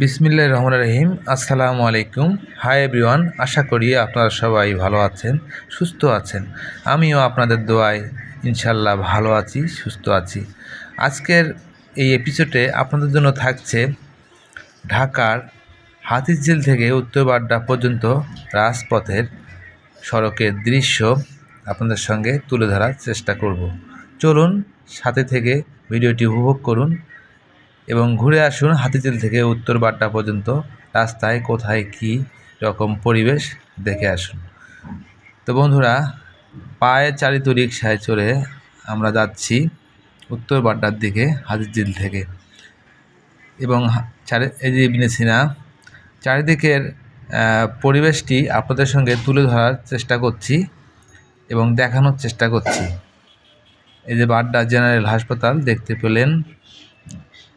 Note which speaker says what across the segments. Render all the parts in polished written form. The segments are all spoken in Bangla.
Speaker 1: বিসমিল্লাহির রহমানির রহিম। আসসালামু আলাইকুম। হাই এভরিওয়ান, আশা করি আপনারা সবাই ভালো আছেন, সুস্থ আছেন। আমিও আপনাদের দোয়ায় ইনশাল্লাহ ভালো আছি, সুস্থ আছি। আজকের এই এপিসোডে আপনাদের জন্য থাকছে ঢাকার হাতিরঝিল থেকে উত্তর বাড্ডা পর্যন্ত রাজপথের সড়কের দৃশ্য আপনাদের সঙ্গে তুলে ধরার চেষ্টা করব। চলুন সাথে থেকে ভিডিওটি উপভোগ করুন এবং ঘুরে আসুন হাতিঝিল থেকে উত্তর বাড্ডা পর্যন্ত রাস্তায় কোথায় কী রকম পরিবেশ দেখে আসুন। তো বন্ধুরা, পায়ে চালিত রিকশায় চড়ে আমরা যাচ্ছি উত্তর বাড্ডার দিকে হাতিঝিল থেকে, এবং এই যে ইবনে সিনা চারিদিকের পরিবেশটি আপনাদের সঙ্গে তুলে ধরার চেষ্টা করছি এবং দেখানোর চেষ্টা করছি। এই যে বাড্ডা জেনারেল হাসপাতাল দেখতে পেলেন।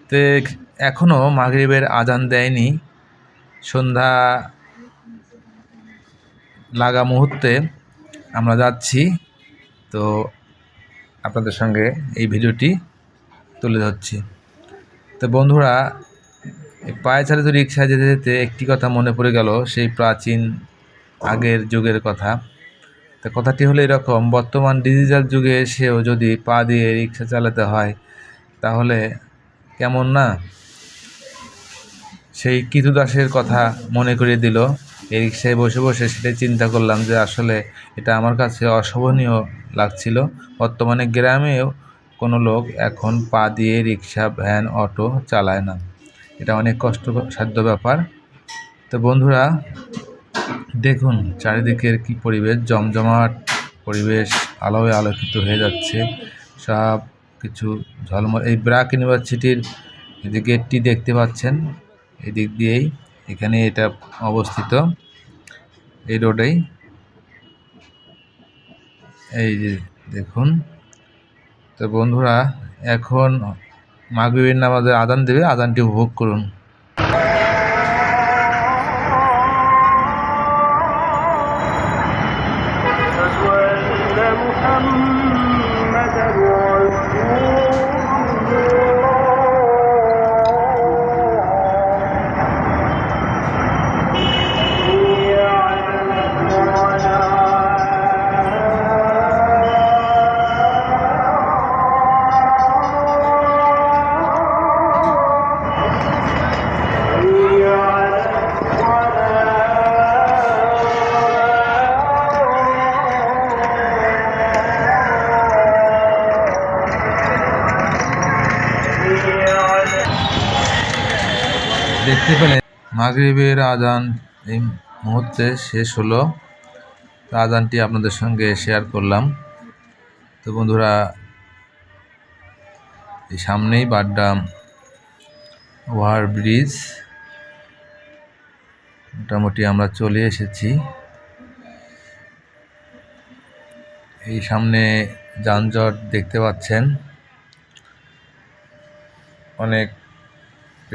Speaker 1: তো এখনও মাগরিবের আজান দেয়নি, সন্ধ্যা লাগা মুহূর্তে আমরা যাচ্ছি। তো আপনাদের সঙ্গে এই ভিডিওটি তুলে ধরছি। তো বন্ধুরা, পায়ে চালিত রিকশায় যেতে যেতে একটি কথা মনে পড়ে গেল, সেই প্রাচীন আগের যুগের কথা। তো কথাটি হলো এরকম: বর্তমান ডিজিটাল যুগে এসেও যদি পা দিয়ে রিকশা চালাতে হয় তাহলে কেমন না? সেই কৃতদাসের কথা মনে করিয়ে দিল। এই রিকশায় বসে বসে সেটাই চিন্তা করলাম যে আসলে এটা আমার কাছে অশোভনীয় লাগছিল। বর্তমানে গ্রামেও কোনো লোক এখন পা দিয়ে রিকশা, ভ্যান, অটো চালায় না। এটা অনেক কষ্টসাধ্য ব্যাপার। তো বন্ধুরা, দেখুন চারিদিকের কি পরিবেশ, জমজমাট পরিবেশ, আলোয় আলোকিত হয়ে যাচ্ছে সব কিছু ঝলমল। এই ব্র্যাক ইউনিভার্সিটির যে গেটটি দেখতে পাচ্ছেন, এই দিক দিয়েই এখানে এটা অবস্থিত, এই রোডেই। এই যে দেখুন। তো বন্ধুরা, এখন মাগরিবের নামাজের আজান দেবে, আজানটি উপভোগ করুন। দেখতে পেলেন মাগরিবের আজান এই মুহূর্তে শেষ হলো। আজানটি আপনাদের সঙ্গে শেয়ার করলাম। তো বন্ধুরা, এই সামনেই বাড্ডা ওভার ব্রিজ, মোটামুটি আমরা চলে এসেছি। এই সামনে যানজট দেখতে পাচ্ছেন, অনেক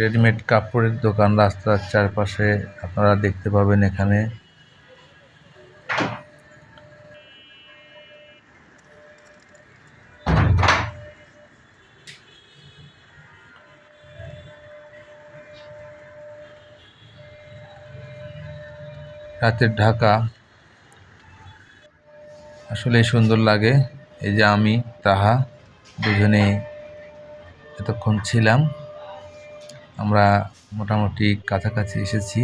Speaker 1: রেডিমেড কাপড়ের দোকান রাস্তার চারপাশে আপনারা দেখতে পাবেন। এখানে রাতের ঢাকা আসলেই সুন্দর লাগে। এই যে আমি তাহা দুজনে এতক্ষণ ছিলাম, আমরা মোটামুটি কাছাকাছি এসেছি,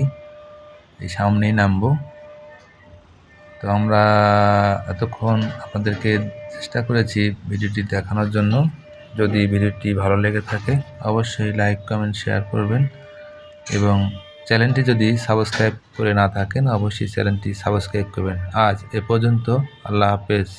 Speaker 1: এই সামনেই নামবো। তো আমরা এতক্ষণ আপনাদেরকে চেষ্টা করেছি ভিডিওটি দেখানোর জন্য। যদি ভিডিওটি ভালো লেগে থাকে অবশ্যই লাইক, কমেন্ট, শেয়ার করবেন এবং চ্যানেলটি যদি সাবস্ক্রাইব করে না থাকেন অবশ্যই চ্যানেলটি সাবস্ক্রাইব করবেন। আজ এ পর্যন্ত, আল্লাহ হাফেজ।